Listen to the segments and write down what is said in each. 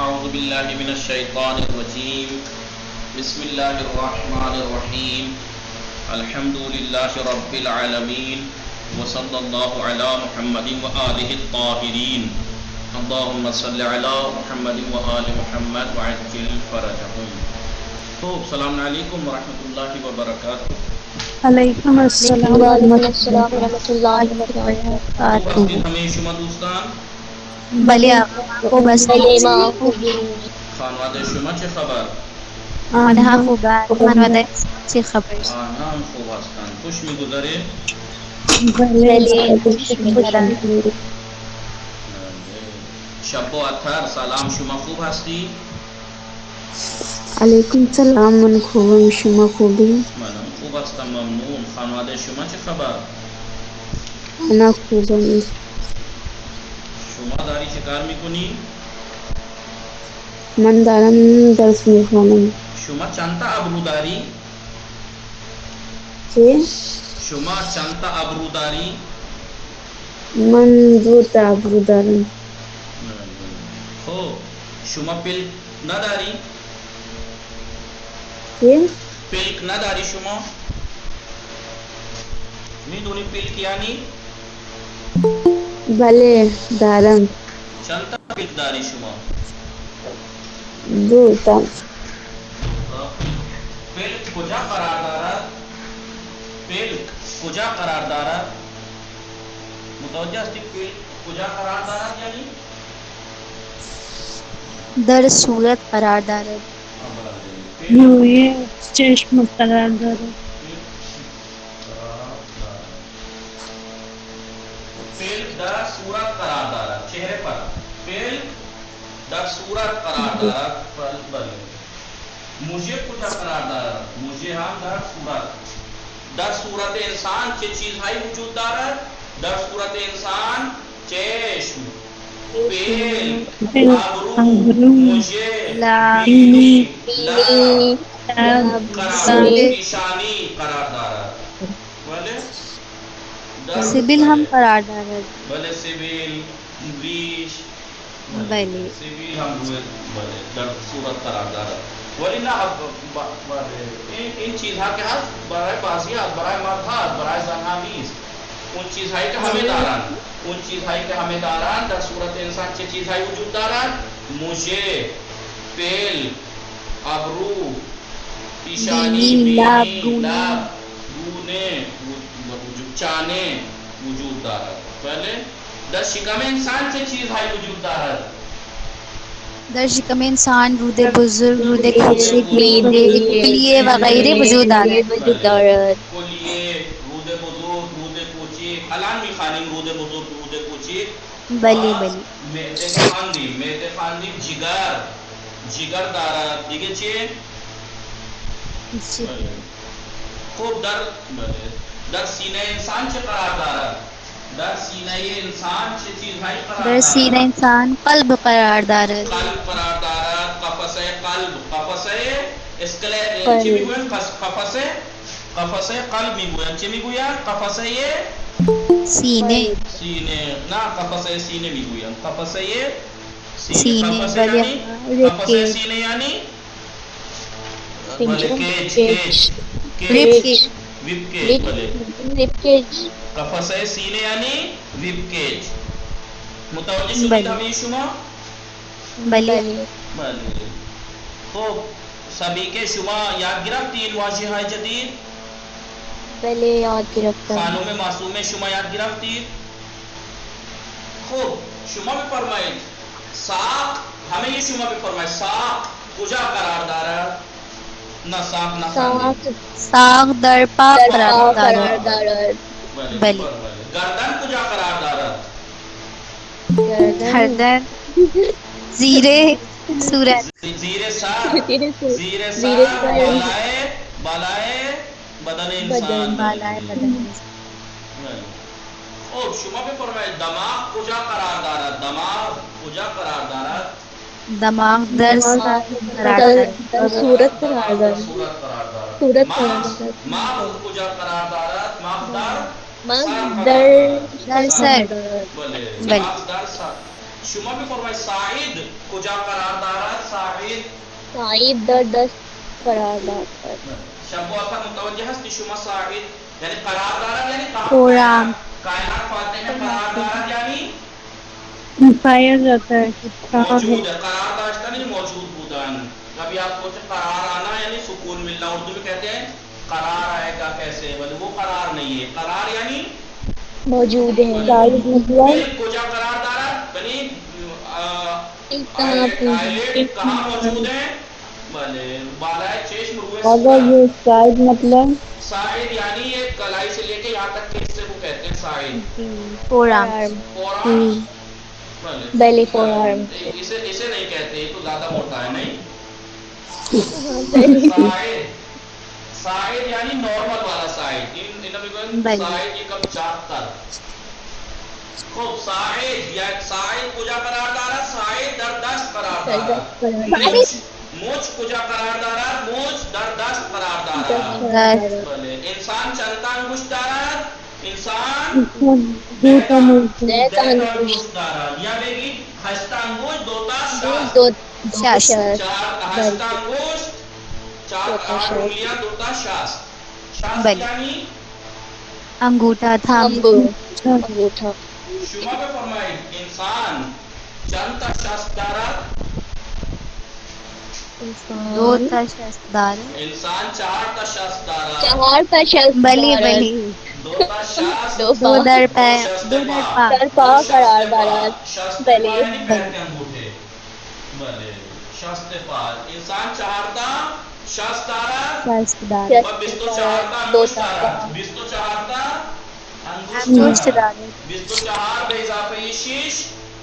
أعوذ بالله من الشيطان الرجيم بسم الله الرحمن الرحيم الحمد لله رب العالمين وصلى الله على محمد وآله الطاهرين اللهم صل على محمد وآل محمد وعجل فرجهم. تو السلام علیکم ورحمۃ اللہ وبرکاتہ. علیکم السلام وعلیکم ورحمۃ السلام اللہ ورحمۃ اللہ خوب وبرکاتہ. ہستی ہمیں شما دوستان بلی آقا بس بله ما خوبی خانواده شما چه خبر؟ آنها آنها خوبند خوبند. خانواده چه خبر؟ آنها هم خوب هستند. خوش میگذره؟ بله بله خوش خوش می‌گذرد. می‌گذرد. شب و اطهر سلام، شما خوب هستی؟ علیکم السلام، من خوبم، شما خوبی؟ منم خوب هستم، ممنون. خانواده شما چه خبر؟ انا خوبم. شما داری چه کار میکنی؟ من دارم درس میخوانم. شما چند تا ابرو داری؟ چه؟ شما چند تا ابرو داری؟ من دو تا ابرو دارم. خب شما پلک نداری؟ چه؟ پلک نداری شما؟ میدونی پلک یعنی؟ بله دارم. چند تا پلک داری شما؟ دو تا. پلک کجا قرار دارد؟ پلک کجا قرار دارد؟ متوجه هستی پلک کجا قرار دارد یعنی؟ در صورت قرار دارد. روی چشم قرار دارد. پلک در صورت قرار دارد، چهره پر. پلک در صورت قرار دارد. بله. موجه کجا قرار دارد؟ موجه هم در صورت. در صورت انسان چه چیزهایی وجود دارد؟ در صورت انسان چشم، پلک، ابرو، موجه، لب، بینی، لب، لب، قرار پیشانی قرار دارد. بله. سبیل هم قرار دارد. بله سیبیل، ریش، بله. سیبیل هم روی بله در صورت قرار دارد. ولی نه این چیزها که هست برای بعضی هست، برای مرد هست، برای زن هم نیست. اون چیزهایی که همه دارند، اون چیزهایی که همه دارند در صورت انسان چه چیزهایی وجود دارند؟ موجه، پل، ابرو، پیشانی، بینی، لب، گونه، چانه وجود دارد. بله. در شکم انسان چه چیزهایی وجود دارد؟ در شکم انسان رود بزرگ، رود کوچک، معده، کلیه وغیره وجود دارد. کلیه، رود بزرگ، رود کوچک. الان میخوانیم رود بزرگ، رود کوچک. بله بله. معده خواندیم، معده خواندیم. جگر، جگر دارد. دیگه چیه؟ خوب در سینه انسان چه قرار دارد؟ در سینه انسان چه چیزهایی قرار دارد؟ در سینه انسان قلب قرار دارد. قلب قرار دارد. قفسه قلب، قفسه اسکلت چی میگوین؟ قفسه قلب میگوین. چی میگوین؟ قفسه سینه. سینه. نه قفسه سینه میگوین. قفسه سینه. قفسه بله. یعنی قفسه سینه یعنی بله کیج. ریب کیج. Web cage. بله ریب کیج. قفسه سینه یعنی ویب کیج. متوجه شدید بله. همه شما؟ بله. بله. خب سبھی کے شما یاد گرفتین واژه های جدید؟ بله یاد گرفتم. خانم معصومه شما یاد گرفتید؟ خب شما بفرمایید ساق، همه شما بفرمایید ساق کجا قرار دارد؟ نه ساق نخواندید. ساق در پا قرار دارد. بله. بله. گردن کجا قرار دارد؟ گردن زیر صورت. زیر سر، زیر سر، بالای بدن انسان. بالای بدن. خب شما بفرمایید دماغ کجا قرار دارد؟ دماغ کجا قرار دارد؟ دماغ در صورت قرار دارد. صورت قرار دارد. مغز کجا قرار دارد؟ مغز در مغز در سر. بله. بله. مغز در سر. شما بفرمایید سعید کجا قرار دارد؟ سعید سعید در دست قرار دارد. شما اصلا متوجه هستی شما سعید یعنی قرار دارد یعنی کہاں قرآن. کائنات فاتح میں قرار دارد یعنی پایا جاتا ہے کہ کہاں ہے. موجود ہے. قرار داشتن یعنی موجود بودن. کبھی آپ کو قرار آنا یعنی سکون ملنا، اردو میں کہتے ہیں قرار آئے گا کیسے، بولے وہ قرار نہیں ہے. قرار یعنی موجود ہے. کجا قرار دارد یعنی کہاں کہاں موجود ہیں؟ بلے بالائے چشم روئے اگر یہ شاید مطلب سائد یعنی ایک کلائی سے لے کے یہاں تک کہ اس سے وہ کہتے ہیں سائد. فورم. فورم بیلی فور آرم. اسے نہیں کہتے، یہ تو زیادہ موٹا ہے. نہیں سائد یعنی نارمل والا سائد. سائد یہ کم چاک تر. خوب سائد یا سائد کجا قرار دارد؟ سائد در دست قرار دارد. موج کجا قرار دارد؟ موج در دست قرار دارد. انسان چندتا انگشت دارد؟ انسان دیتا انگشت دارد. یا بگید ہشتا انگشت دوتا شاست. چار ہشتا انگشت، چار آٹھ انگلیاں دوتا شاست. شاست یعنی انگوٹھا تھا. انگوٹھا. شما پہ فرمائید انسان چندتا شاست دارد؟ دو تا شست دار. انسان چار تا شاست دارد. چہار تا شخص بلی بلی. دو تا شاست، دو در پا. دو در پا. در پا قرار دارد. شست پا بلی. یعنی پیر کے انگوٹھے. بلے شست پا. انسان چہارتا شست دارد شست دار. اور بستو چہارتا انگوشت دارد. بستو چہارتا انگوشت دار. بستو چہار بے اضافہ شیش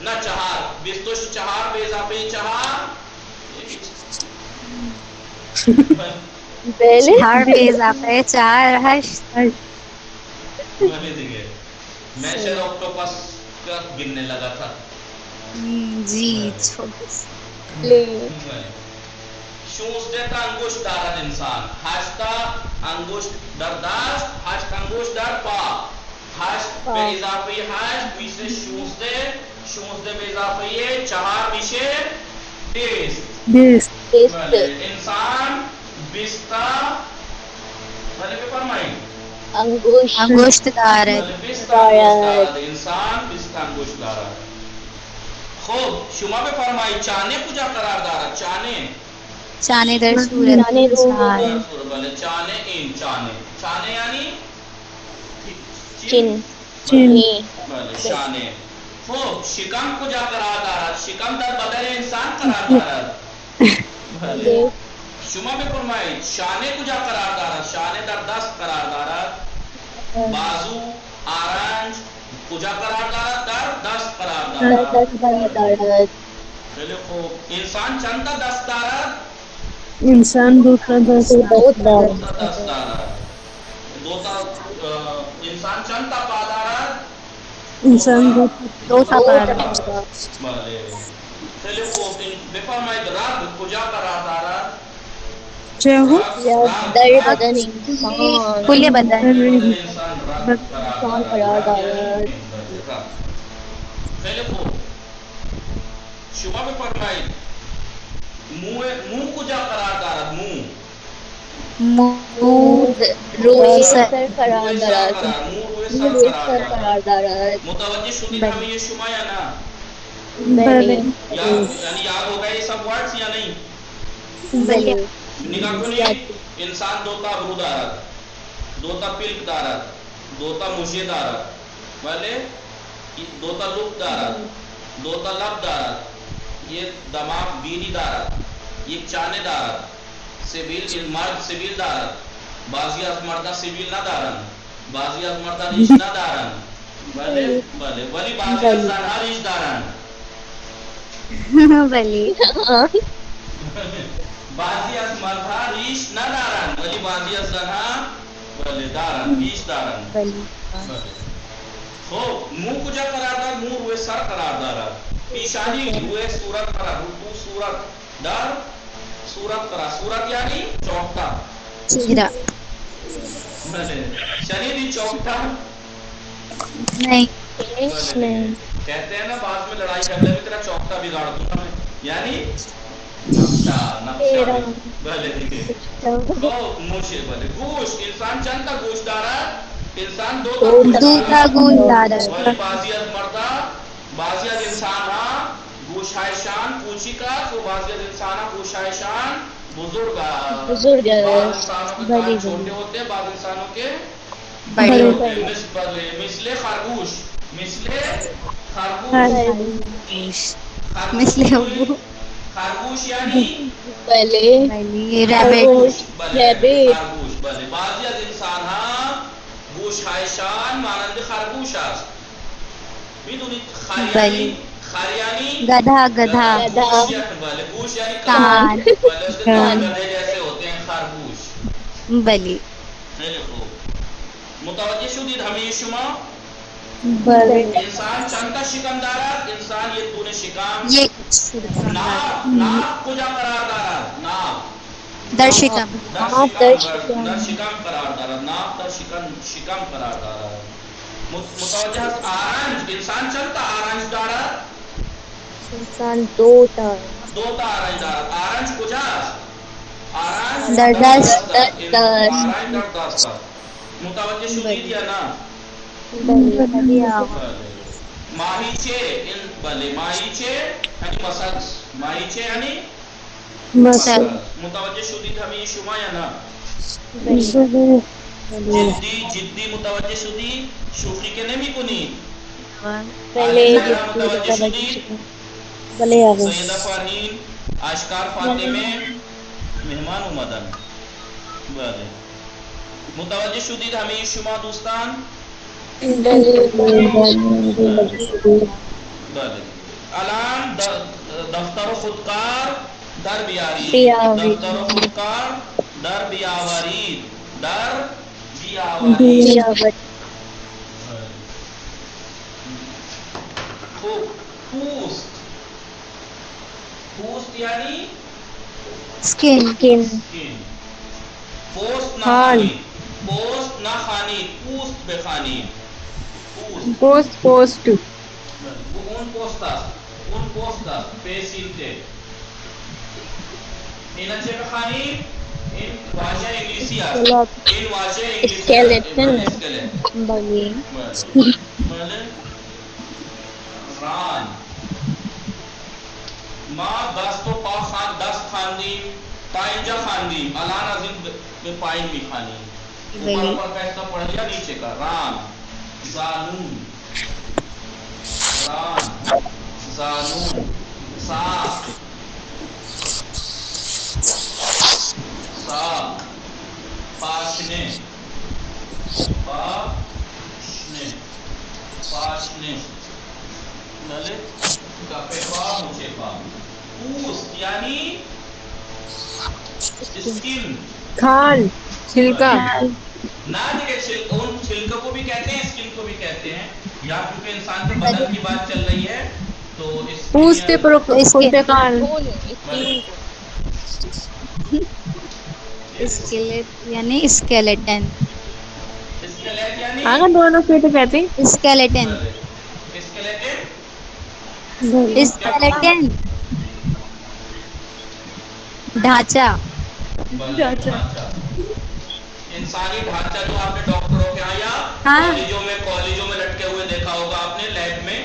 نہ چہار. بستو چہار بے اضافہ چہار. چار پہ اضافہ چار ہشت. میں شاید آکٹوپس کا گننے لگا تھا. جی چھوٹی. شوز دیتا انگوشت دارد انسان. ہشتا انگوشت در دست، ہشت انگوشت در پا. ہشت بے اضافی ہشت بیسے شوز دے بے اضافی چہار بیشے دیست. انسان بستا بھلے پہ فرمائی انگوشت دار. انسان بستا انگوشت دارد. خوب شما پہ فرمائی چانے کجا قرار دارد؟ چانے چانے در صورت چار. بھلے چانے این چانے. چانے یعنی چن. بھلے شانے. خوب شکم کجا قرار دارد؟ شکم در بدن انسان قرار دارد. بھلے شما پہ فرمائی شانے کجا قرار دارد؟ شانے در دست قرار دارد. بازو آرنج کجا قرار دارد؟ در دست قرار دارد. بھلے خوب انسان چندتا دست دارد؟ انسان دوسرا دست دست دارد. انسان چندتا پا دارد؟ انسان دو تا پار. بھلے چلے خوب بفرمائید رب کجا قرار دارد؟ چاہو در بدن انسان. کل بدن. انسان رب قرار دارد. پہلے خوب شما بفرمائید منہ کجا قرار دارد؟ منہ روی سر قرار دارد. منہ روی سر قرار دارد. متوجہ شدید ہمیں یہ شما یا نا؟ بلی. یعنی یاد ہو گئے یہ سب ورڈز یا نہیں؟ بلی. نگاہ کنی انسان دوتا رو دارد، دوتا پلک دارد، دوتا مجھے دارد. بھلے دوتا لب دارد، دوتا لب دارد. یہ دماغ بینی دارد، یہ چانے دارد. سبیل مرد سبیل دارد. بعضی از مردہ سبیل نہ دارن، بعضی از مردہ ریش نہ دارن. بھلے ولی بعضی از زنہا ریش دارن. بلی. بعضی از مردہ ریش نہ دارن ولی بعضی از زنہا بھلے دارن ریش دارن. خوب منہ کجا قرار دار؟ منہ روئے سر قرار دارد. پیشانی روئے صورت قرار. رکوع صورت در صورت قرار. صورت یعنی چوکتا. چہرہ. شریری چوکتا نہیں. کہتے ہیں نا بعد میں لڑائی جھگڑے میں تیرا چوکتا بگاڑ دوں گا میں، یعنی نقشہ بھلے دیکھے موشے بھلے گوشت، انسان چند تا گوشت دارا، انسان دو تا گوشت دوتا دارا، گوشت دارا ولی بعضی از مردہ بعضی از انسان ہاں گوشای شان پوچی کا تو بعضی از انسان ہاں گوشای شان بزرگ بزرگ بعض انسانوں کے بڑی کان چھوٹے ہوتے ہیں، بعض انسانوں کے بڑے بڑے ہوتے ہوتے ہیں، مثل خرگوش، مثل خرگوش، خرگوش خرگوش مثل کی ہوئی ابو خرگوش یعنی بلے بلی ریبٹ خرگوش بلے ریبٹ خرگوش بلے بعضی از انسان ها گوش هایشان مانند خرگوش است میدونید بلی خر یعنی گدھا گدھا گدھا گوش یعنی بلے گوش یعنی کان کان کان بلے اس کے کان کان گدھے جیسے ہوتے ہیں خرگوش. بلی خیلی خوب متوجہ شدید ہمیں شما بلے انسان چند تا شکم دارد انسان یک دونه شکم یہ ناف کجا قرار دارد ناف در شکم در آپ شکم در درشکن شکم قرار دارد ناف در شکم قرار دارد متوجه است آرنج انسان چند تا آرنج دارد انسان دو تا دو تا آرنج دارد آرنج کجاست آرنج در در دست دست است دست آرنج در دست است متوجه شدید یا نه بلے بلی آقا ماهیچه بله ماهیچه یعنی مسد ماهیچه یعنی مسل متوجه شدید همه شما یا نه بلے جدی متوجه شدید شوخی که نمی کنید بلے سیدہ متوجه شدید بلے آگے سیدہ فارنین اشکار فاطمه مهمان اومدن بله متوجه شدید همه شما دوستان بله الان دفتر و خودکار در بیارید دفتر و خودکار در بیاورید در بیاورید خوب پوست پوست یعنی اسکن سکین پوست نخوانید پوست نخوانید پوست بخوانید پوست پوسٹ اون پوست است پیسیلته اینا چه بخوانید این واژه انگلیسی است این واژه انگلیسی اسکeleton. است اسکلت بلی بله ران ما دست و پا دست خواندیم تا اینجا خواندیم الان از این به پایین میخوانیم اوپر کا حصہ پڑھ لیا نیچے کا ران زانون ران زانون ساق ساق پاشنے پاشنے پاشنے نلے کپے پا مجھے پا پوست یعنی اسکن کھال چھلکا نہ دیکھیں ان چھلکوں کو بھی کہتے ہیں اسکن کو بھی کہتے ہیں یا کیونکہ انسان کے بدن کی بات چل رہی ہے تو پوستے پرتقال اسکیلیٹ یعنی اسکیلیٹن اسکلیٹ یعنی آگا دونوں پہ تو کہتے ہیں اسکیلیٹن اسکلیٹن اسکیلیٹن ڈھانچہ انسانی ڈھانچہ جو آپ نے ڈاکٹروں کے آیا ہاں کالجوں میں لٹکے ہوئے دیکھا ہوگا آپ نے لیب میں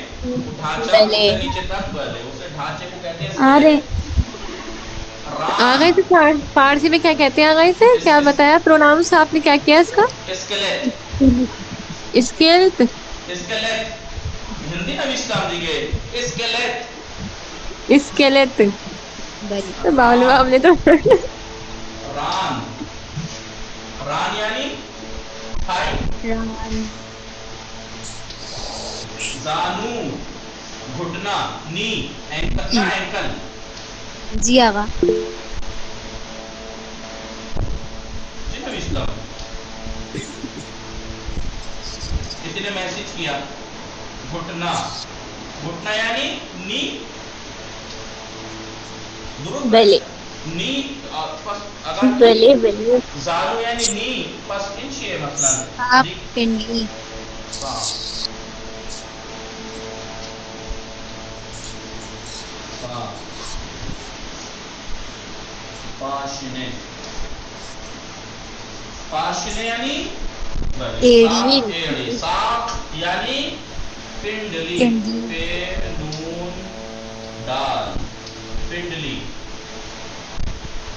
ڈھانچہ نیچے تک بلے اسے ڈھانچے کو کہتے ہیں ارے آگے تو فارسی میں کیا کہتے ہیں آگے سے کیا بتایا پروناؤنس آپ نے کیا کیا اس کا اسکلیٹ اسکیلت اسکلیٹ ہندی میں اسلام دیگے اسکلیٹ اسکیلت بلی معلوم ہم نے تو ران ران یعنی تھائی ران زانو گھٹنا نی اینکل نا اینکل جی آقا جی میں اسلام کسی نے میسج کیا گھٹنا گھٹنا یعنی نی درست بلے نی اگر بلے بلے زانو یعنی نی پس انچی ہے مثلا آپ پنڈلی ہاں پاشنے پاشنے یعنی ایڑی ایڑی ساق یعنی پنڈلی پنڈلی پے نون دال پنڈلی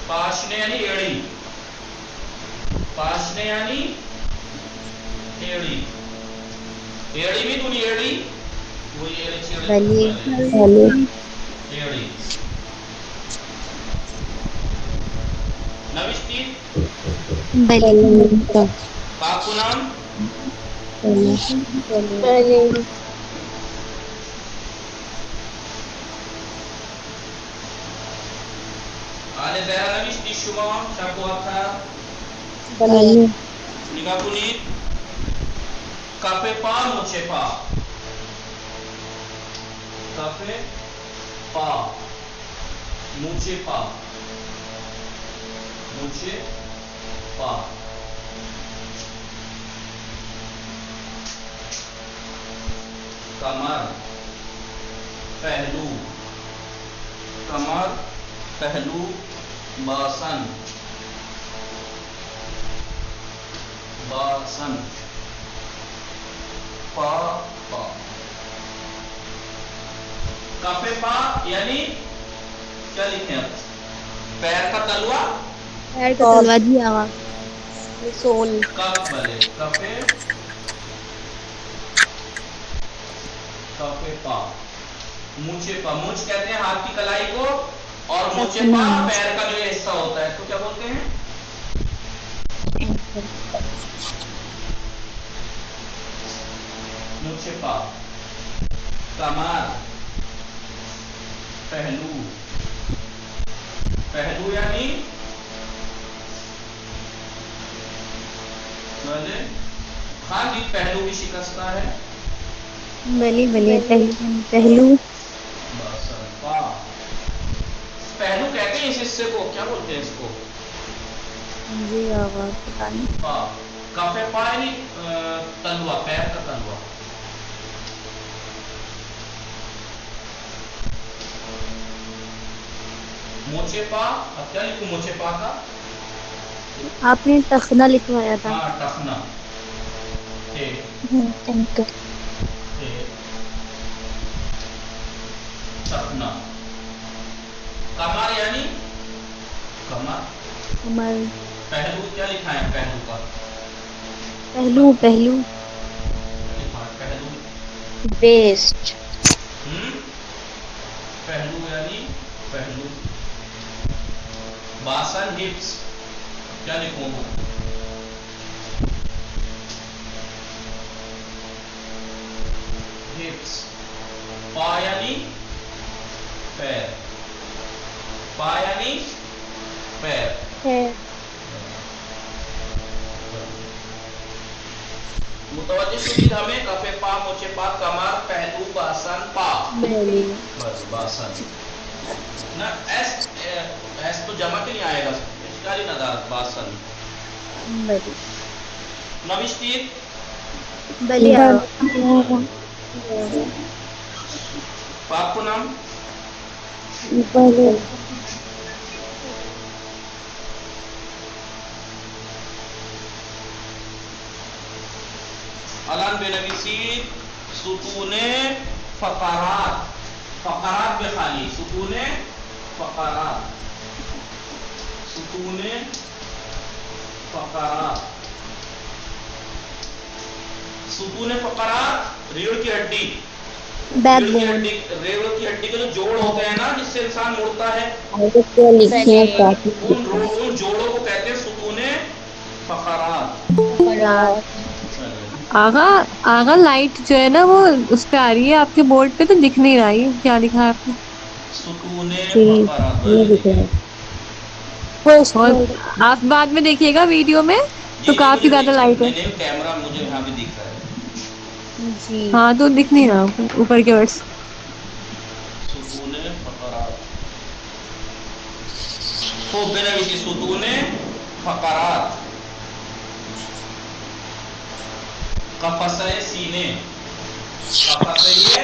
پاشنے یعنی ایڑی پاشنے یعنی ایڑی ایڑی بھی تھی ایڑی وہی ایڑی بلی ایڑی نوشتی بلی پاک نام آلے زیرہ نوشتی شما شاکو آتا نگاہ کنید کافے پا مچے پا کافے پا مچے پا مچے پا کمر پہلو کمر پہلو باسن باسن پا پا کافے پا یعنی کیا لکھیں آپ پیر کا تلوا پیر کا تلوا جی آوا سول کف بلے کفے کفے پا مونچے پا مونچ کہتے ہیں ہاتھ کی کلائی کو اور مونچے پا پیر کا جو حصہ ہوتا ہے اس کو کیا بولتے ہیں مونچے پا کمر پہلو پہلو یعنی ہاں جی پہلو بھی شکستہ ہے بلی پہلو پہلو کہتے ہیں اس حصے کو کیا بولتے ہیں اس کو جی آواز پتہ نہیں کافے پا یعنی تلوا پیر کا تلوا موچے پا اب کیا لکھوں موچے پا کا آپ نے ٹخنا لکھوایا تھا ہاں ٹخنا ٹخنا کمر یعنی کمر کمر پہلو کیا لکھا ہے پہلو کا پہلو پہلو بیسٹ پہلو یعنی پہلو باسن ہپس کیا لکھوں ہپس پا یعنی پیر پا یعنی پیر متوجہ شدید ہمیں کفے پا موچے پا کمر پہلو باسن پا بس باسن نا ایس تو جمع کے نہیں آئے گا اشکالی ندارت باسن نوشتید بلی پاک کو نام الان بنویسید ستون فقرات فقرات بخوانی ستون فقرات ستون فقرات ستون فقرات ریڑھ کی ہڈی ریڑھ کی ہڈی کے جو جوڑ ہوتے ہیں نا جس سے انسان مڑتا ہے ان جوڑوں کو کہتے ہیں ستون فقرات آغا لائٹ جو ہے نا وہ اس پہ آ رہی ہے آپ کے بورڈ پہ تو دکھ نہیں رہا ہے کیا لکھا ہے آپ نے ستون فقرات اور آپ بعد میں دیکھیے گا ویڈیو میں تو کافی زیادہ لائٹ ہے نہیں کیمرہ مجھے یہاں بھی دکھ رہا ہے جی ہاں تو دکھ نہیں رہا اوپر کے ورڈز ستون فقرات خوب بنویسی ستون فقرات قفسہ سینے قفسہ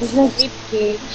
Rib cage.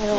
Oh.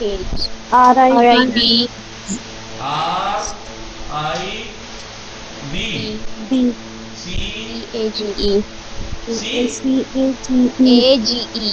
cage. R.I.B. R.I.B. RIB B. C A.G.E. C C.A.T.E. A.G.E.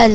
L.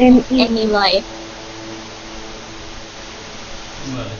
N.E.Y.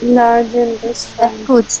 Large intestine. Foods.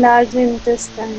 Large intestine.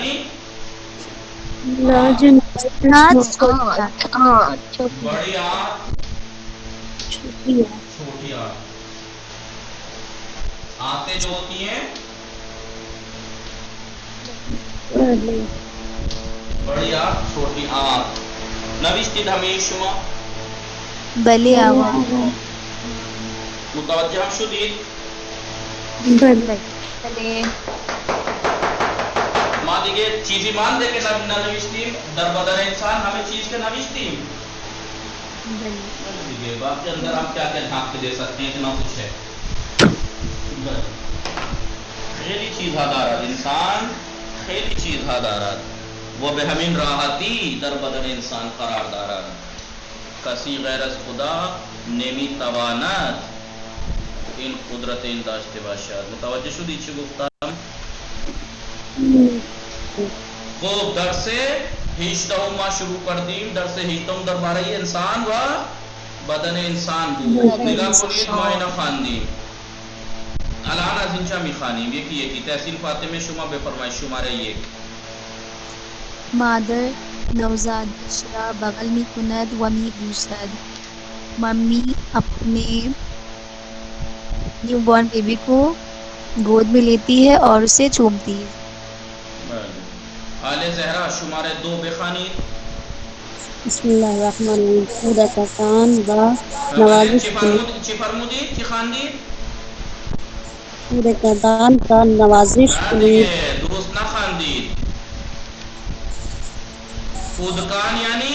یعنی large ناز چھوٹی بڑی آنت چھوٹی چھوٹی آنت. آنتیں جو ہوتی ہیں بڑی آنت چھوٹی آنت. نوشتید همه شما بله آقا. متوجه هم شدید؟ بلے ما دیگه چیزی مانده که ننوشتیم در بدن انسان همه چیز که نوشتیم دیگه باقی اندر ہم کیا کیا جھانک کے دے سکتے ہیں اتنا کچھ ہے. خیلی چیزها دارد انسان، خیلی چیزها دارد و به همین راحتی در بدن انسان قرار دارد. کسی غیر از خدا نمیتواند این قدرت این داشته باشد. متوجه شدی چی گفتم؟ خوب درس 18 ما شروع کردیم. درس 18 درباره انسان و بدن انسان بود. نگاه کنید ما اینا خواندیم. الان از اینجا میخوانیم یکی یکی. تحصیل فاطمه شما بفرمایید شماره 1. مادر نوزادش را بغل می کند و می بوسد. ممی اپنے نیو بورن بیبی کو گود میں لیتی ہے اور اسے چومتی ہے. آل زہرا شماره 2 بخوانید. بسم اللہ الرحمن الرحیم. کودکان و بله نوازش چی فرمودید؟ چی خواندید؟ کودکان کا نوازش نه کنید. دیگه درست نخواندید. کودکان یعنی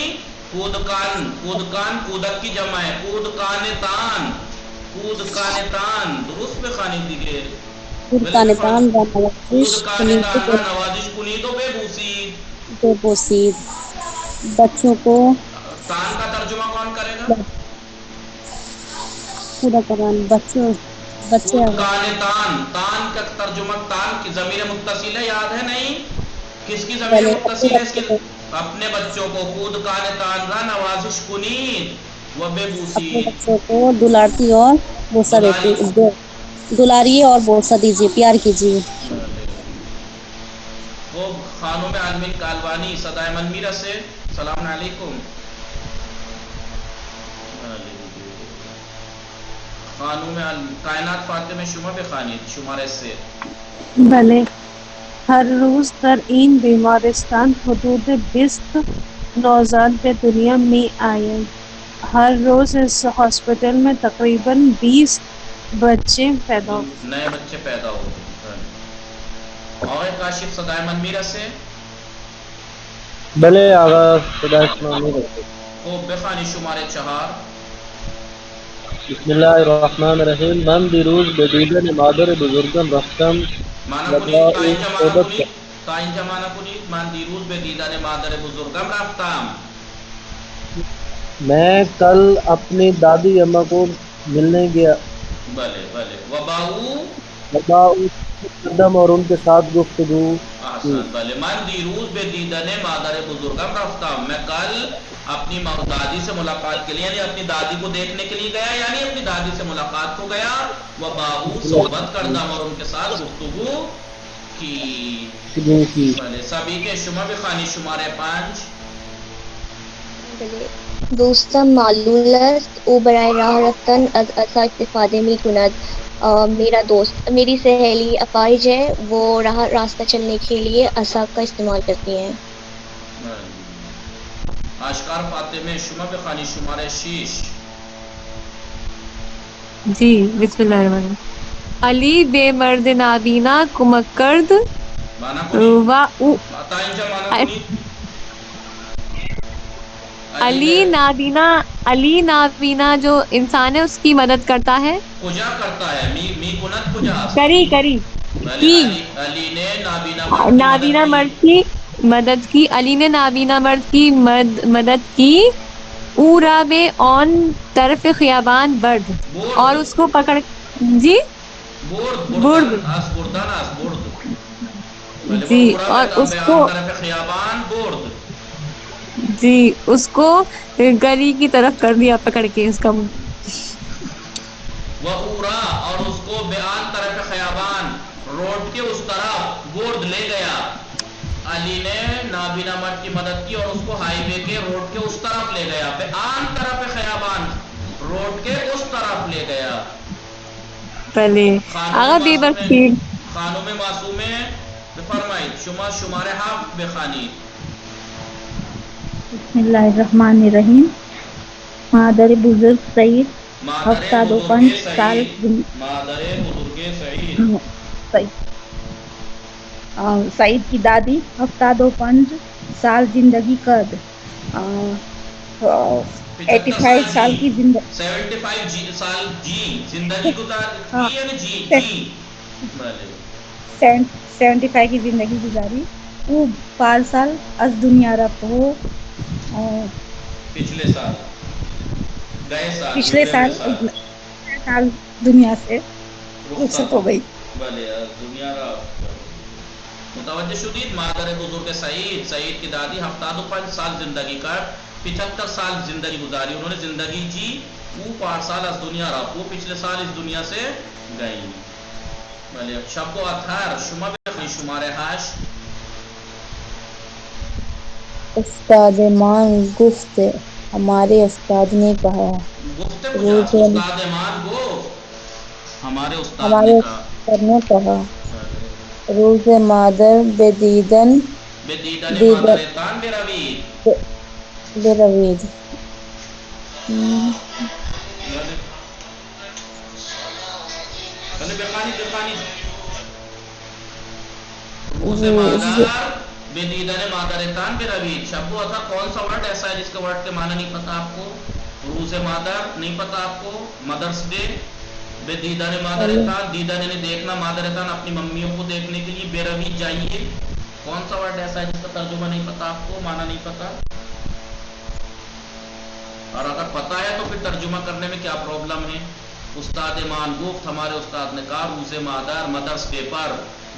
کودکان. کودکان کودک کی جمع ہے. کودکان تان. کودکان تان درست بخوانید دیگه. کودکان و نوازش کودکان کنید تان را نوازش کنید و ببوسید. کو بوسید. بچوں کو تان کا ترجمہ کون کرے گا؟ کودکان بچے کودکان تان. تان کا ترجمہ تان کی ضمیر متصل ہے یاد ہے نہیں؟ کس کی ضمیر متصل ہے؟ اس کی اپنے بچوں کو. کودکان تان را نوازش کنید و اپنے ببوسید. بچوں کو دلاڑتی اور بوسہ دیتی دلاریے اور بوسہ دیجیے پیار کیجیے. خوب خانم عالمین کالوانی صدای من میرسه. سلام علیکم. خانم کائنات فاطمه شما بخوانید شماره 3. بله. ہر روز در این بیمارستان حدود 20 نوزاد به دنیا می آیند. ہر روز اس ہاسپٹل میں تقریباً 20 بچے پیدا نئے بچے پیدا ہوتے ہیں. آقای کاشف صدای من میرسه؟ بله آقا صدای شما میرسه. خوب بخوانی شماره 4. بسم الله الرحمن الرحیم. من دیروز به دیدن مادر بزرگم رفتم مانا و کنید با تا این اینجا مانا صحبت کنید. تا اینجا مانا کنید. من دیروز به دیدن مادر بزرگم رفتم. میں کل اپنی دادی اماں کو ملنے گیا. بله بله. و باو با قدم اور ان کے ساتھ گفتگو کی. احسن. بله من دیروز به دیدن مادر بزرگم رفتم. میں کل اپنی دادی سے ملاقات کے لیے یعنی اپنی دادی کو دیکھنے کے لیے گیا یعنی اپنی دادی سے ملاقات کو گیا. و باو صحبت کردم اور ان کے ساتھ گفتگو کی. بله سبھی کے شما بخوانی شماره 5. دوستم معلول است او برای راه رفتن از عصا استفاده می کند. میرا دوست میری سہیلی اپاہج ہے وہ راستہ چلنے کے لیے عصا کا استعمال کرتی ہیں. آشکار فاطمه شما بخوانی شماره 6. جی بسم اللہ الرحمن الرحیم. علی بے مرد نابینا کمک کرد مانا کنید. و او تا اینجا مانا کنید. علی نابینا جو انسان ہے اس کی مدد کرتا ہے. کجا کرتا ہے؟ می کنت کجا؟ کری بله کی علی نے نابینا مرد کی نابینا مرد کی مدد مدد کی. کی. علی نے نابینا مرد کی مدد کی. او را بے آن طرف خیابان برد اور اس کو پکڑ جی برد اس بردن اس برد. بله جی وہ اور پورا اس به کو آن طرف خیابان برد. جی اس کو گلی کی طرف کر دیا پکڑ کے اس کا منہ. و اورا اور اس کو بیان طرف خیابان روڈ کے اس طرف برد لے گیا. علی نے نابینا مرد کی مدد کی اور اس کو ہائی وے کے روڈ کے اس طرف لے گیا، پہ آن طرف خیابان روڈ کے اس طرف لے گیا. بلے آقا بے بخشید. خانم معصومه بفرمایید شما شماره 7 بخوانید. بسم اللہ الرحمن الرحیم. مادر بزرگ سعید 75 سال مادر بزرگ سعید سعید کی دادی 75 سال زندگی قد 85 سال کی زندگی 75 سال جی زندگی گزار جی 75 کی زندگی گزاری. وہ پال سال از دنیا رفت. وہ پچھلے سال گئے سال پچھلے سال دنیا سے رخصت ہو گئی. بھلے دنیا رفت. متوجہ شدید. مادر بزرگ سعید کی دادی 75 سال زندگی کر 75 سال زندگی گزاری. انہوں نے زندگی جی. وہ 5 سال از دنیا رفت. وہ پچھلے سال اس دنیا سے گئی. بھلے شب و اتھار شما بخوانی شمارے 8. استاد مان گفت ہمارے استاد نے کہا. گفت استاد مان گفت ہمارے استاد نے کہا. روز مادر بدیدن مادرتان بروید. روز مادر بدیدن مادرتان بروید. شب و اتھار کون سا ورڈ ایسا ہے جس کے ورڈ کے معنی نہیں پتا آپ کو؟ روز مادر نہیں پتا آپ کو؟ مدرس ڈے. بے دیدن مادرتان دیدن یعنی دیکھنا. مادرتان اپنی ممیوں کو دیکھنے کے لیے. بے روید جائیے. کون سا ورڈ ایسا ہے جس کا ترجمہ نہیں پتا آپ کو؟ معنی نہیں پتا؟ اور اگر پتا ہے تو پھر ترجمہ کرنے میں کیا پرابلم ہے؟ استاد مان گفت ہمارے استاد نے کہا. روز مادر مدرس ڈے پر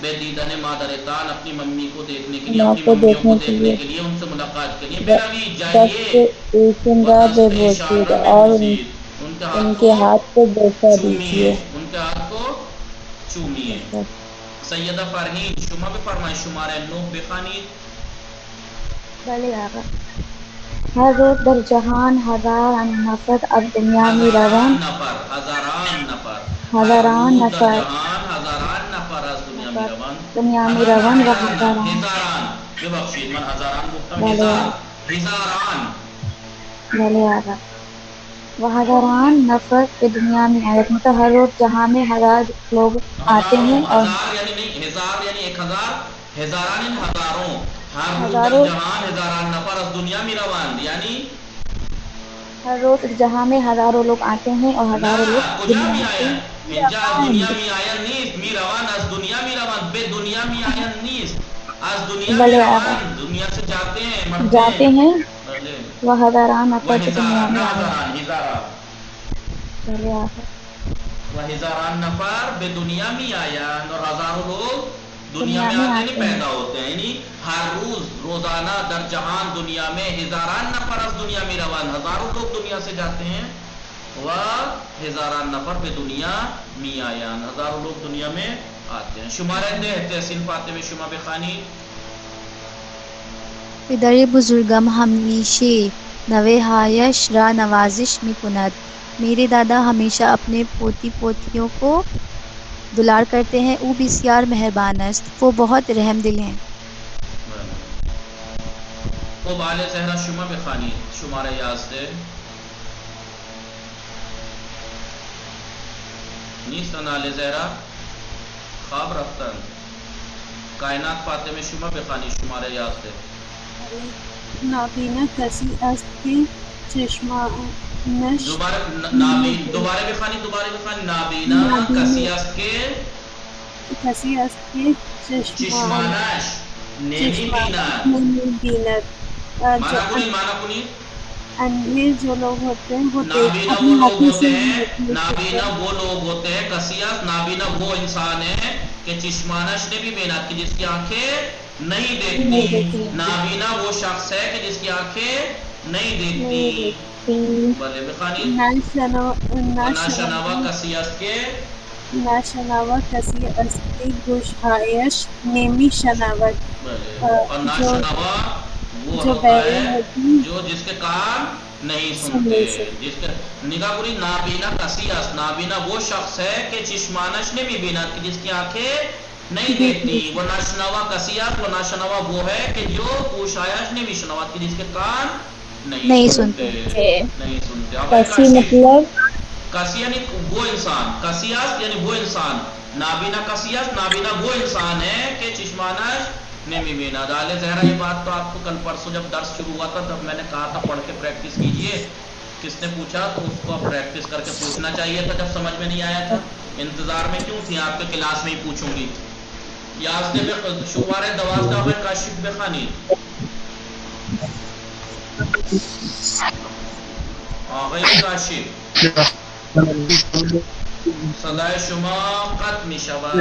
بے دیدن مادرتان اپنی ممی کو دیکھنے کے لیے اپنی ممیوں کو دیکھنے کے لیے ان سے ملاقات کے لیے. بے روید جائیے. اور ان کے ہاتھ کو بوسہ دیجیے. ان کے ہاتھ کو چومیے. سیدہ فرحین شما بھی فرمائیں شمارے 9 بخوانید. بلے آقا. ہر روز در جہان ہزاران نفر از دنیا می روان. ہزاران نفر. ہزاران نفر ہزاران نفر از دنیا می روان. دنیا می روان و ہزاران. ہزاران ببخشید من ہزاران گفتم. ہزاران. بلے آقا. وہ ہزاران نفر کے دنیا میں آیت. مطلب ہر روز جہاں میں ہزار لوگ آتے ہیں. اور ہزار یعنی نہیں ہزار یعنی 1000. ہزاران یعنی ہزاروں. ہر روز ہزاروں جہان ہزاران نفر از دنیا می روان. یعنی ہر روز جہاں میں ہزاروں لوگ آتے ہیں اور ہزاروں لوگ کجا می آیا اینجا از دنیا می آیا نیست. می روان از دنیا می روان. بے دنیا می آیا نیست. از دنیا می روان. دنیا سے جاتے ہیں جاتے ہیں. وہ ہزاران نفر کے دنیا میں وہ ہزاران نفر بے دنیا میں آیا. اور ہزاروں لوگ دنیا میں آتے نہیں پیدا ہوتے ہیں. یعنی ہر روز روزانہ در جہان دنیا میں ہزاران نفر از دنیا میں روان. ہزاروں لوگ دنیا سے جاتے ہیں. وہ ہزاران نفر بے دنیا می آیا. ہزاروں لوگ دنیا میں آتے ہیں. شمارے دے تحسین فاطمہ شما بخوانی. پدر بزرگم ہمیشه نوه‌هایش را نوازش می‌کند. میرے دادا ہمیشہ اپنے پوتی پوتیوں کو دلار کرتے ہیں. او بسیار مہربان است. وہ بہت رحم دل ہیں. تو بال زہرا شما بخوانی شمارے یاز دے. نیست نال زہرا خواب رفتن. کائنات فاطمه شما بخوانی شمارے یاز دے. نابینا کسی است که چشمانش دوباره بخوانی. نابینا کسی است که چشمانش نمی‌بیند. مانا کنی اندھیر جو لوگ ہوتے ہیں وہ نابینا وہ لوگ ہوتے ہیں. کسیاس نابینا وہ انسان ہے کہ چشمانش نے بھی بینات کی جس کی آنکھیں نہیں دیکھتی. نابینا وہ شخص ہے کہ جس کی آنکھیں نہیں دیکھتی. بلے بخانی ناشنوا کسیاس کے ناشنوا کسی اصلی گشایش نمی شنود اور ناشنوا وہ جو ہوتا بہرے ہے ہوتی جو جس کے کان نہیں سن سنتے، نہیں سکتے۔ جس کے نگاہ پوری نابینا کسیاس، نابینا وہ شخص ہے کہ چشمانش نے بھی بینا کی جس کی آنکھیں نہیں دیکھتی، وہ ناشنوا کسیاس، وہ ناشنوا وہ ہے کہ جو پوشایش نے بھی شنوات کی جس کے کان نہیں سنتے، نہیں سنتے۔ اب کسی کاشف مطلب کسی یعنی وہ انسان، کسیاس یعنی وہ انسان، نابینا کسیاس نابینا وہ انسان ہے کہ چشمانش نہیں بینا۔ ڈالے زہرا یہ بات تو آپ کو کل پرسوں جب درس شروع ہوا تھا تب میں نے کہا تھا پڑھ کے پریکٹس کیجئے، کس نے پوچھا تو اس کو اب پریکٹس کر کے پوچھنا چاہیے تھا جب سمجھ میں نہیں آیا تھا، انتظار میں کیوں تھی آپ کے کلاس میں ہی پوچھوں گی۔ یازدے میں شوارے دوازدہ میں کاشف بخانی آغای کاشف صدای شما قطع می شود۔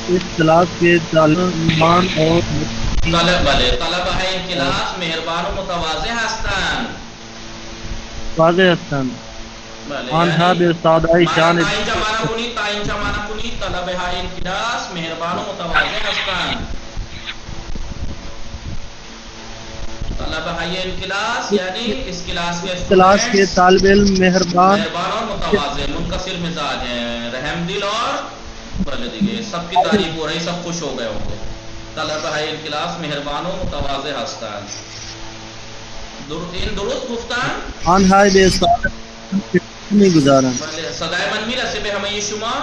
اس کلاس کے طالبان اور طلبه این کلاس مهربان و متواضع هستند. واضح هستند. آنها به سادهی شان تا اینجا معنا کنید طلبه این کلاس مهربان و متواضع هستند. طلبه این کلاس یعنی اس کلاس کے طالب علم مہربان اور متواضع منکسر مزاج ہیں، رحم دل اور دیگه سب کی تعریف ہو رہی، سب خوش ہو گئے ہوں گے۔ طلبه این کلاس مهربان و متواضع هستند. این درست گفتن؟ آنها به سادگی می‌گذارند. بله صدای من میرسه به همه شما؟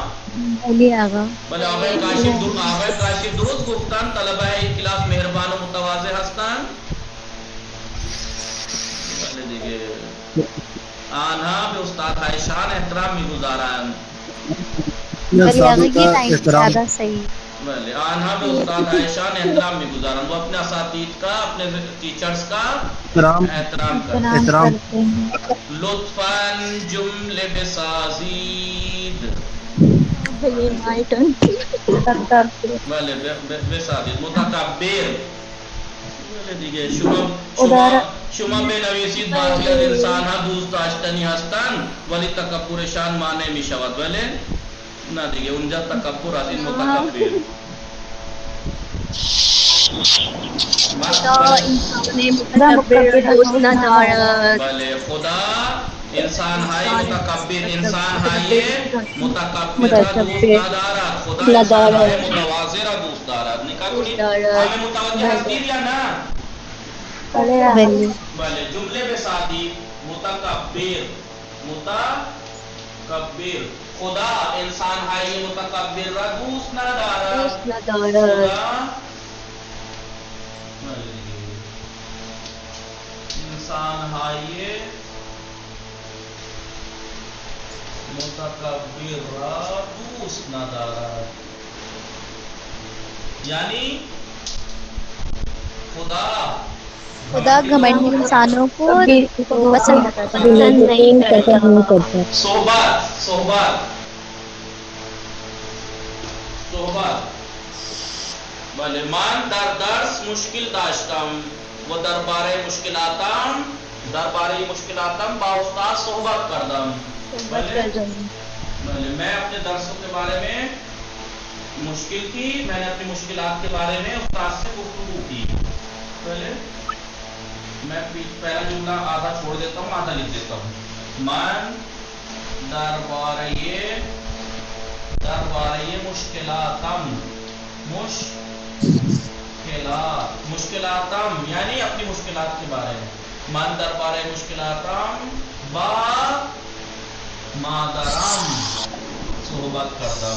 بلی آقا. بله آقای کاشف درست گفتن طلبه این کلاس مهربان و متواضع هستند؟ بله دیگه آنها به استاد عایشان احترام میگذارند. بلی آقا یہ لائن زیادہ صحیح۔ بله آنها به استاد عایشان احترام میگذارند، وہ اپنے اساتید کا اپنے ٹیچرز کا احترام کرتے ہیں۔ لطفاً جملے بسازید، بله بسازید متکبر، بله دیگه شما بنویسید بعضی از انسان‌ها دوست داشتنی هستند ولی تکبرشان مانع میشود. بله نه دیگه اونجا تکبر از این متکبر. بله خدا انسان های متکبر، انسان های متکبر را دوست ندارد، خدا انسان های متواضع را دوست دارد. نکاح کنید همه متوجه هستید یا نه؟ بله جمله بسازید متکبر، متکبر خدا انسان های متکبر را دوست ندارد، خدا انسان های متکبر را دوست ندارد، یعنی خدا گھمنڈی انسانوں کو پسند نہیں کرتا۔ صحبت بله من در درس مشکل داشتم و درباره مشکلاتم با استاد صحبت کردم. بله میں اپنے درسوں کے بارے میں مشکل تھی، میں نے اپنی مشکلات کے بارے میں استاد سے گفتگو کی. پہلے میں پہلا جملہ آدھا چھوڑ دیتا ہوں آدھا لکھ دیتا ہوں. من درباره مشکلاتم یعنی اپنی مشکلات کے بارے میں. من درباره مشکلاتم با مادرم صحبت کرتا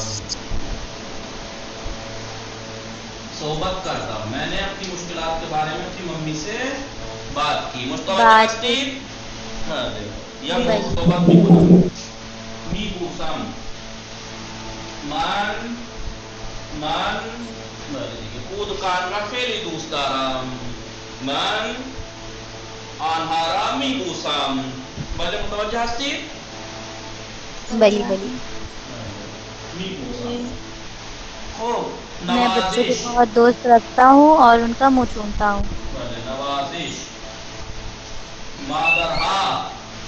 ہوں. میں نے اپنی مشکلات کے بارے میں اپنی ممی سے بات کی. مستوجہ یا صحبت می بوسم من او دکان را خیلی دوست دارم. من آنها را می بوسم. بله متوجه هستید؟ بلی می بوسم. خب میں بچوں کے بہت دوست رکھتا ہوں اور ان کا منہ چومتا ہوں. بله نوازش مادرها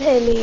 بھلی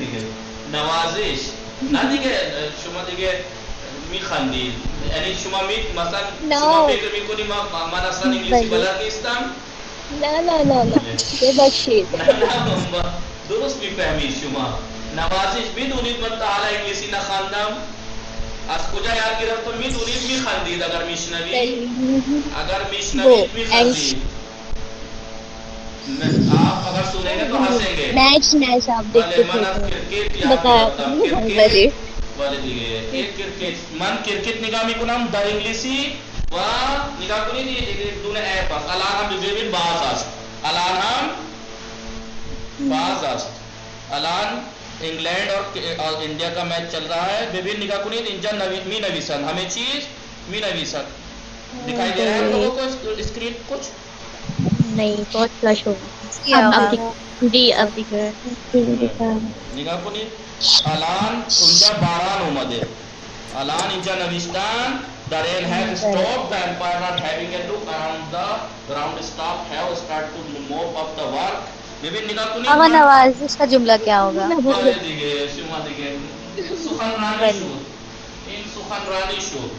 دیگه نوازش نه دیگه شما دیگه میخندید، یعنی شما مثلا نه. شما فکر میکنی من اصلا انگلیسی بله. بلد نیستم. نه نه نه نه ببخشید. نه درست میفهمید شما. نوازش میدونید من تا حالا انگلیسی نخواندم، از کجا یاد گرفتم میدونید؟ میخندید اگر میشنوید، اگر میشنوید میخندید. آپ اگر سنیں گے تو ہنسیں گے. میچ آپ دیکھتے من از تھے کرکٹ یاد بتایا گرفتم. بله ولی دیگه یک کرکٹ من کرکٹ نگاه میکنم در انگلیسی و نگاه کنید یک دونه اپ است الان هم ببینید باز است، الان هم باز است، الان انگلینڈ اور انڈیا کا میچ چل رہا ہے. ببین نگاه کنید اینجا می نویسن همه چیز می نویسن. دکھائی دے رہا ہے آپ لوگوں کو اسکرین کچھ؟ نہیں بہت فلش ہو کی آواز جی اب دکھ رہا ہے. نگاه کنید الان اونجا باران اومده، الان اینجا نوشتن the rain has stopped, the empire are having a look around the ground staff have started to mop up the work. ببین نگاه کنید آقا نوازش کا جملہ کیا ہوگا؟ بله دیگه شما دیگه سخنرانی شد، این سخنرانی شد.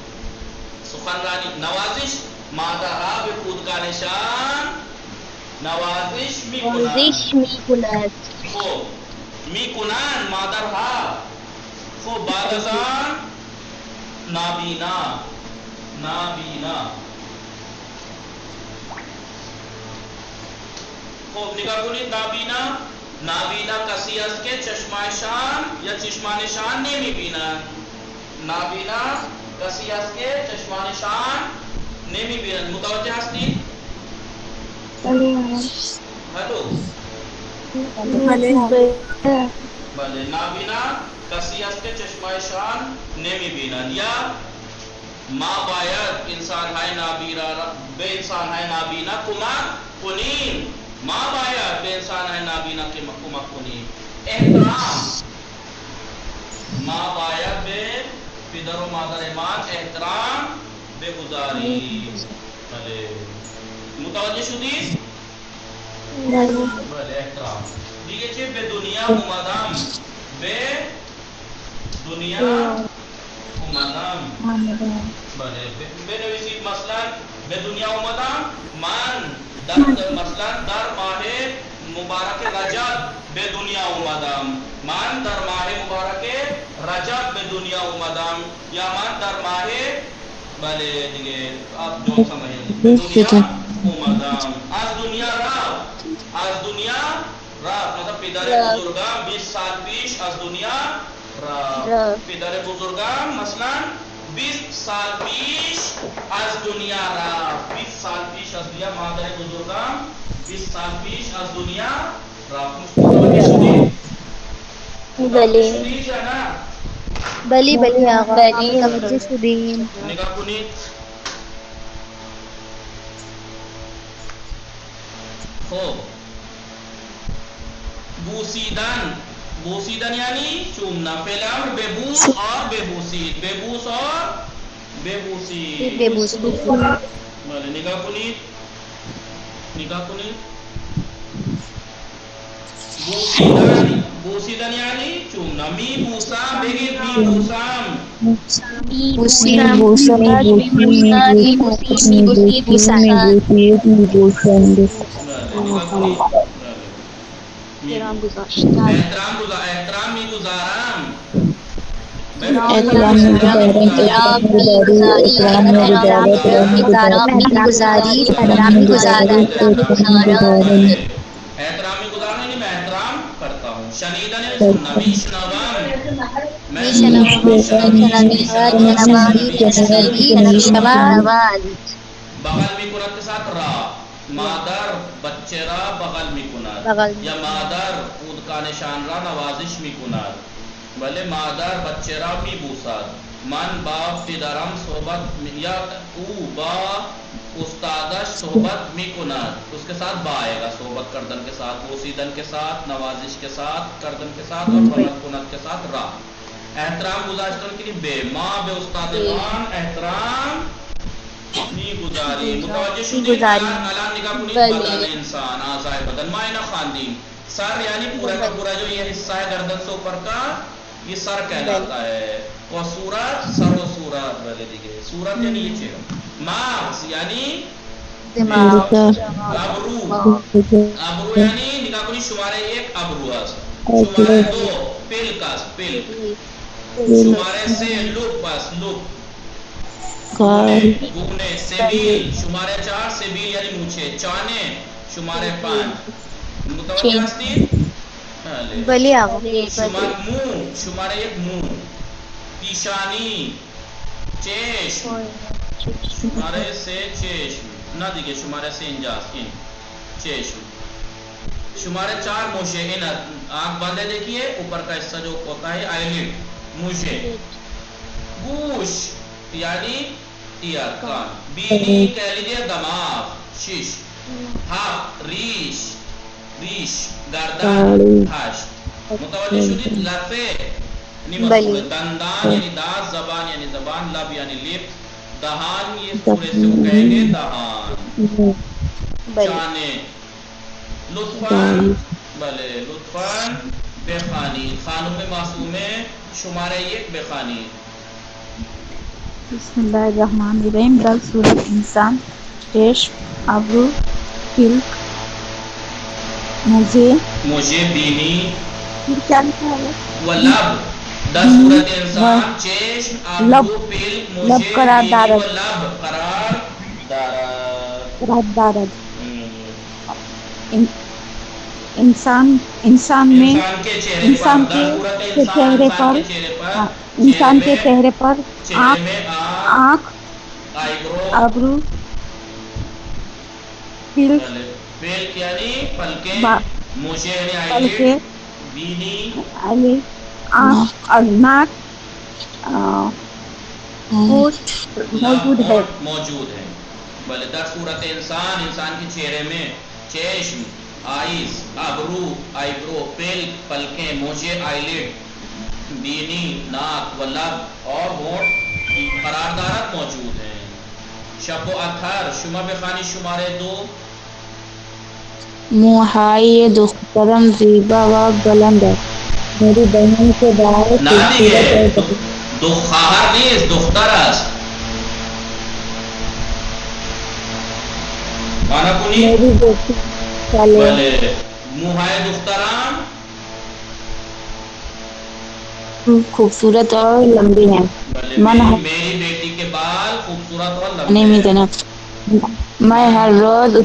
سخنرانی نوازش مادرها به خود کا نشان نوازش میکنند. ورزش میکند. خب میکنند مادرها. خب بعد از آن نابینا خب نگاه کنید نابینا کسی است که چشمانشان یا چشمانشان نمیبینند. نابینا کسی است که چشمانشان نمیبینند. متوجه هستید؟ هلو بله نابینا کسی است که چشمانشان نمیبینند. یا ما باید انسان های نابینا به انسان های نابینا کمک کنیم. ما باید به انسان های نابینا کمک کنیم. احترام ما باید به پدر و مادر ایمان احترام بگذاریم. بله متوجه شدید؟ بله احترام دیگه چه به دنیا اومدم، به دنیا اومدم. بله بنویسید مثلا به دنیا اومدم من مثلا در ماه مبارک رجب به دنیا اومدم. من در ماه مبارک رجب به دنیا اومدم یا من در ماه بله دیگه آپ جو سمجھیں به دنیا اومدم. از دنیا رفت مطلب پدر بزرگم 20 سال پیش از دنیا رفت. پدر بزرگم مثلا 20 سال پیش از دنیا رفت. 20 سال پیش از دنیا مادر بزرگم 20 سال پیش از دنیا رفت. متوجه شدید؟ بله شدید یا نه؟ بلی آقا بلی. متوجه شدیم. نگاه کنید خب بوسیدن یعنی چومنا. پہلے امر ببوس اور ببوسید، ببوس اور ببوسید. بله نگاه کنید بوسیدن یعنی چومنا. می بوسم بگید می بوسم. احترام گذاشتن. احترام میگذارم. احترام گزارنا نہیں میں احترام کرتا ہوں. شنیدن یعنی سننا. بغل می کنات کے ساتھ را. مادر بچه را بغل می کند یا مادر خود کا نشان را نوازش می کند. بلے مادر بچے را می بوساد، من باپ پدرم صحبت یا او با استادش صحبت می کند، اس کے ساتھ با آئے گا، صحبت کردن کے ساتھ، بوسیدن کے ساتھ، نوازش کے ساتھ، کردن کے ساتھ اور بلند کنت کے ساتھ را. احترام گزاشتن کے لیے بے، ماں بے استاد وان احترام نی گزاری. متوجہ شدید الان نگاہ کنید بدن انسان اعضائے بدن معنی خواندیم. سر یعنی پورا کا پورا جو یہ حصہ ہے گردن سے اوپر کا یہ سر کہلاتا ہے. اور صورت سر و صورت والے دیکھے صورت یعنی یہ چہرہ. ماغز یعنی ابرو، ابرو یعنی نگاہ کنید شمارے 1 ابرو است، شمارے 2 پلک است، پلک، شمارے 3 لب است، لب، گونے، سبیل شمارے 4 سبیل یعنی مونچھے، چانے شمارے 5. متوجہ ہستید؟ بلی آقا. منہ شمارے 1 منہ، پیشانی، چشم شمارے 3 چشم، نہ دیکھئے شمارے 3 انجاز، ان چشم، شمارے 4 موشے، ان آنکھ باندھے دیکھئے اوپر کا حصہ جو ہوتا ہے آئیلٹ، موشے، گوش یعنی ایئر کان، بینی کہہ لیجئے دماغ، شش، ہاتھ ریش، ریش گردن، ہاش. متوجہ شدید؟ لفے دندان یعنی دانت، زبان یعنی زبان، لب یعنی لپ، دہان یہ تھوڑے سے وہ کہیں گے دہان، چانے، لطفاً بلے لطفاً بے خانی، خانوں میں معصومے شمارے 1 بے خانی. بسم اللہ الرحمن الرحیم. دل صورت انسان، چشم، ابرو، پلک، مجھے بینی کیا لکھا ہے و لب. دل صورت انسان، چشم، ابرو، پلک، مجھے بینی و لب قرار دارد. انسان میں انسان کے چہرے پر آنکھ، ابرو، پلک یعنی پلکیں، موشے یعنی آئیلٹ، بینی اور ناک موجود ہے. بلے در صورت انسان، انسان کے چہرے میں چشم، آئیز، ابرو، آئیبرو، پلک پلکیں، موشے آئیلٹ، بینی ناک و لب اور ہونٹ قرار دارت موجود ہیں. شب و اطہر شمع بخانی شمارے 2 موہائی دخترم زیبا و بلند ہے، میری بہن کے بال نہ دیئے خواہر نیست دختر است. مانا کنی میری بیٹی بلے موہائے دختران خوبصورت اور لمبی ہیں. میری بیٹی کے بال خوبصورت اور لمبے ہیں. میں ہر روز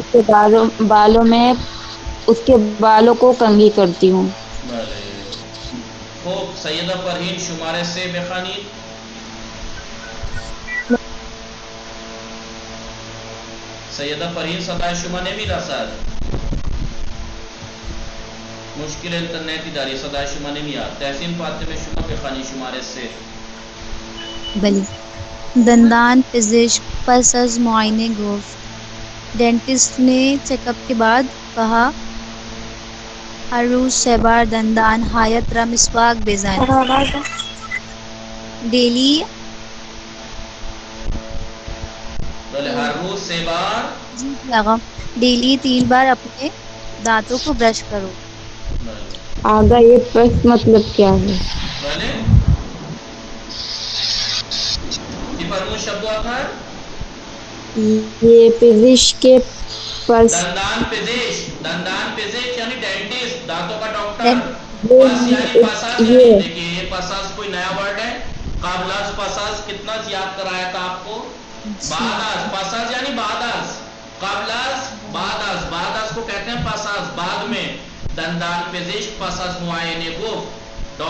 اس کے بالوں کو کنگھی کرتی ہوں. خوب. سیدہ فرحین شمارے 3 بخانی. سیدہ فرحین ستائش شما نمی رسد، مشکل انٹرنیٹی داری ستائش شما نمی آد. تحسین فاطمہ شما بخانی شمارے 3 بلی. دندان پزشک پس از معائنے گفت، ڈینٹسٹ نے چیک اپ کے بعد کہا ہر روز 6 بار دندان ہایت را مسواک بزن. ڈیلی ہر روز 6 بار ڈیلی 3 بار اپنے دانتوں کو برش کرو. آگا یہ پس مطلب کیا ہے؟ فرمو شبد آخر یہ پزشک کے پس دندان پزشک یعنی ڈینٹسٹ، دانتوں کا ڈاکٹر. پس یعنی پساز، دیکھیے یہ پساز کوئی نیا ورڈ ہے. قبل از پساز کتنا یاد کرایا تھا آپ کو؟ بعد از. پساز یعنی بعد از، قبل از، بعد از. بعد از کو کہتے ہیں پساز، بعد میں. دندان پزشک پس از معائنے گفت،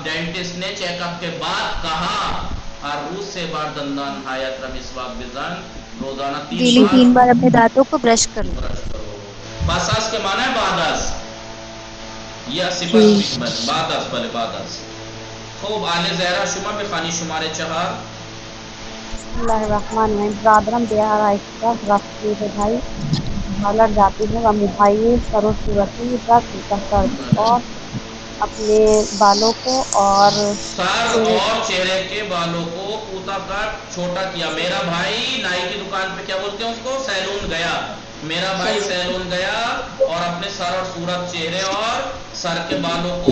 ڈینٹسٹ نے چیک اپ کے بعد کہا ہر روز 6 بار دندان ہایت را مسواک بزن، روزانہ 3 بار اپنے دانتوں کو برش کرو. پساز کے معنی ہے بعد از، یہ صفت بعد از. بلے بعد از خوب آل زہرا شما بخانی شماره 4. بسم اللہ الرحمن الرحیم. برادرم بیار آئیتا رفتی بھائی حالت جاتی ہے و مبھائی سر و صورتی رکھ کر اور اپنے بالوں کو اور سر اور چہرے کے بالوں کو کوتا کاٹ چھوٹا کیا. میرا بھائی نائی کی دکان پہ کیا بولتے ہیں اس کو؟ سیلون گیا. میرا بھائی سیلون گیا اور اپنے سر اور صورت چہرے اور سر کے بالوں کو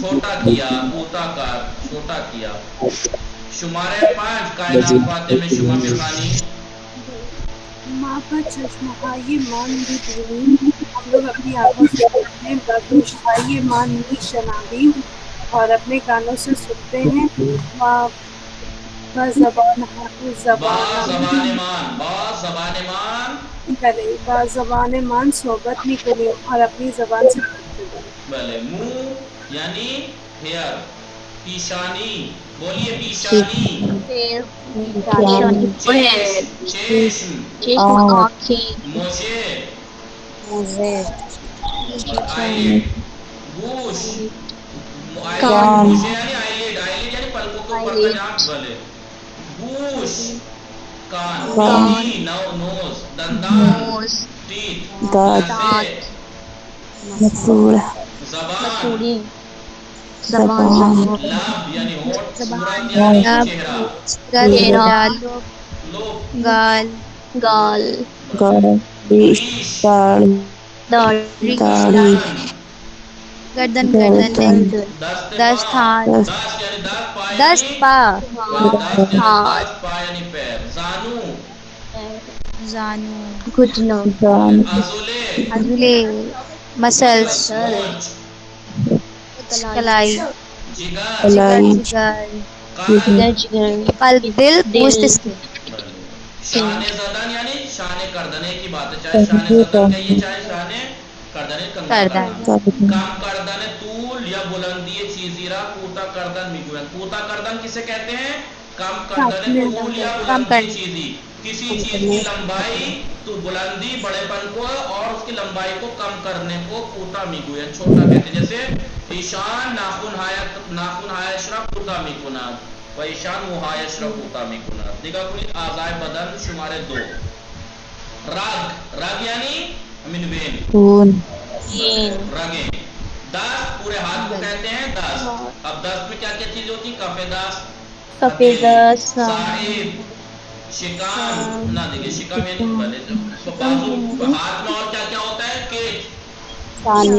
چھوٹا کیا. کوتا کاٹ چھوٹا کیا. شمارے 5 کائنات فاطمہ شما بخانی. ماں کا چشمہ یہ مان بھی دینی ہم لوگ اپنی آنکھوں سے دیکھتے ہیں، بردوش یہ مان نہیں شنابی اور اپنے کانوں سے سنتے ہیں. ماں زبان با زبان مان صحبت نہیں کنی اور اپنی زبان سے بلے. منہ یعنی ہیئر. پیشانی بولیے پیشانی. چشم آنکھیں. موچے. کان گوش. موچے یعنی آئیلیڈ. آئیلیڈ یعنی پلکوں کے اوپر کا جہاں. بلے. گوش. کان. نوز. دندان. ٹیتھ. دانت. زبان. زبان. لب یعنی ہونٹ. صورت لب یعنی چہرہ. چہرہ لب. گال گال. ریش. داڑھی. گردن نہیں دست ہاتھ دست یعنی دست. پا دست یعنی پا دست یعنی ہاتھ. دست. پا یعنی پیر. زانو. زانو گھٹنا. عضلے. عضلے مسلس مونچھ. کلائی جگر. جگر قلب. قلب دل گوشت شان زدن یعنی شان کردنے کی بات ہے. چاہے شان زدن کہیے چاہے شان کردنے کنگا کرنا. کام کردن طول یا بلندی چیزی را کوتا کردن میگوین. کوتا کردن کسے کہتے ہیں؟ کم کردن طول یا بلندی چیزی. کسی چیز کی لمبائی تو بلندی بڑے پن کو اور اس کی لمبائی کو کم کرنے کو کوتا میگوین چھوٹا کہتے ہیں. جیسے ایشان ناخن ہایشرف کوتا میکناد و ایشان مہایشرف کوتا میکناد. دیکھا کوئی اعضائے بدن شمارے 2. رگ. رگ یعنی منوین. رگیں. دست پورے ہاتھ کو کہتے ہیں دست. اب دست میں کیا کیا چیز ہوتی ہیں؟ کف دست. صاحب. شکام. نہ دیکھیں شکام یعنی بلے بازو. ہاتھ میں اور کیا کیا ہوتا ہے؟ کیچ. شانے.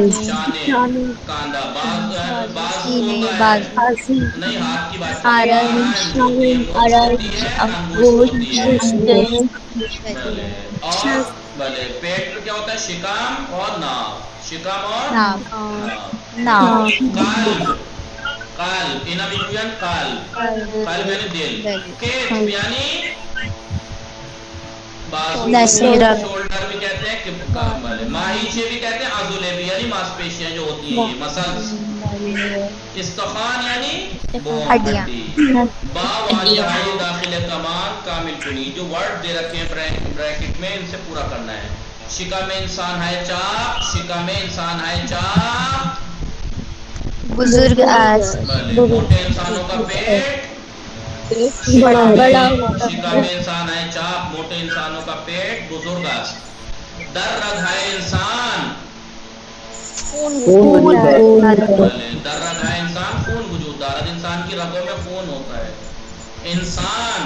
کاندھا. بازو ہوتا ہے نہیں ہاتھ کی بات کر رہے ہیں. آرنج ہوتی ہے. مونچھ ہوتی ہے. انگوش ہوتی ہے. بلے. اور بلے پیٹ میں کیا ہوتا ہے؟ شکام اور ناف. شکام اور ناف. قلب. قلب اینا میگوین قلب. قلب یعنی دل. کیف یعنی بازو. شولڈر بھی کہتے ہیں. ماہیچے بھی کہتے ہیں. عضلے بھی یعنی ماس پیشیاں جو ہوتی ہیں یہ مسلس. استخوان یعنی بون ہڈی. با واجہائی داخل کمان کامل کنی. جو ورڈ دے رکھے ہیں بریکٹ میں ان سے پورا کرنا ہے. شکم انسان ہے چاق. شکم انسان ہے چاق. بزرگ آس. موٹے انسانوں کا پیٹ بڑا. شکم انسان ہے چاق. موٹے انسانوں کا پیٹ بزرگ آس. در رگ ہے انسان. در رگ ہے انسان خون وجود دارد. انسان کی رگوں میں خون ہوتا ہے. انسان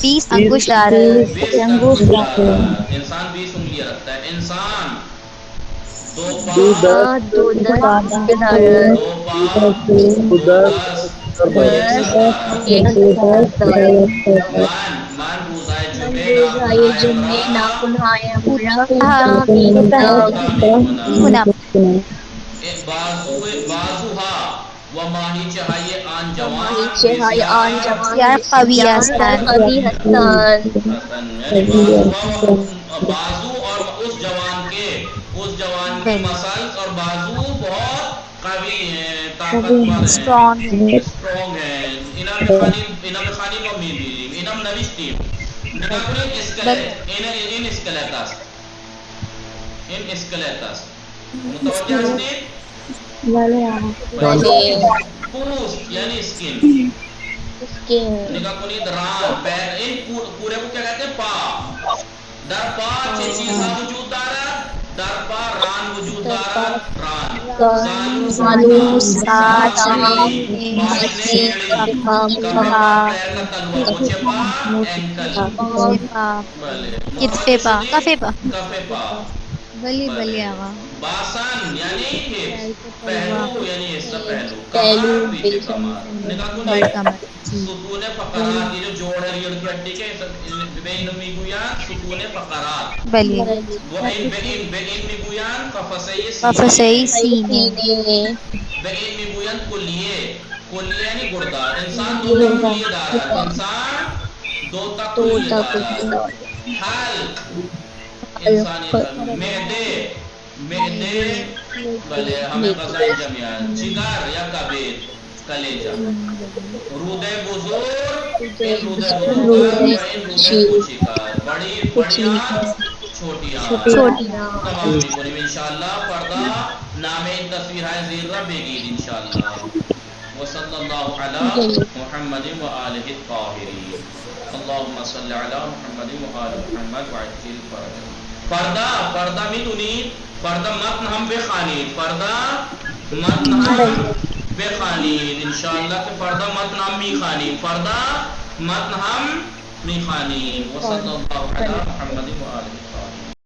20 انگوش دار. 20 انگوش دارد. انسان 20 انگلیاں رکھتا ہے. انسان 2 پا 2 دست. 2 پا 2 دست و 1 سر دارد. من روزائے جمعے ناخن ہائے امرا کوتا میکناد. بازوها و ماهی چهای آن جوان بسیار قوی هستند. یعنی بازو اور اس جوان کی مسلس اور بازو بہت قوی ہیں. طاقتور ہیں. اسٹرانگ ہیں. اینم خانی با میبینیم. اینم نوشتیم. نگاه کنید اسکلت. این اسکلت است. این اسکلت است. متوجه هستید؟ بله. پوست یعنی اسکن، اسکن نگاہ کنید ران پیر، این پورے کو کیا کہتے ہیں پا، در پا چه چیزها وجود دارد؟ در پا ران وجود دارد، ران زانو ساچ پاشنے ایڑی، کفے پا پیر کا تلوا، پوچھے پا اینکل، کتفے پا، کفے پا، کفے پا، بلی بلی آقا، باسن یعنی ہپس، پہلو یعنی حصہ پہلو، پہلو کمر پیچھے کمر، نگاہ اور کنید کمر جی ستون فقرات، یہ جو جوڑ ہے ریڑھ کی ہڈی کے بین میگویان ستون فقرات، بلی بین میگویان قفسه قفسه سینه، سینه بین میگویان کلیه، کلیه یعنی گردہ، انسان دو تا کلیه دارد، انسان دو تا کلیه دارد، حلق انسانی معده بلے ہمیں غذائیں جمعیان، جگر یا کبد کلیجہ، رودے بزرگ، این رودے بزرگ و این رودے کوچکار، بڑی آنکھ چھوٹی آنکھ، تمام میکنیم انشاءاللہ. پردہ نام این تصویر ہے زیر را بگید انشاءاللہ. وصلی اللہ علی محمد و آلہ الطاہرین. اللہم صلی علی محمد و آل محمد و عجل فرج. پردہ میدونید، پردہ متن ہم بخوانید، پردہ متن ہم بخوانید انشاءاللہ کہ پردہ متن ہم میخوانید، پردہ متن ہم میخوانید. وصلی اللہ علی محمد و آلہ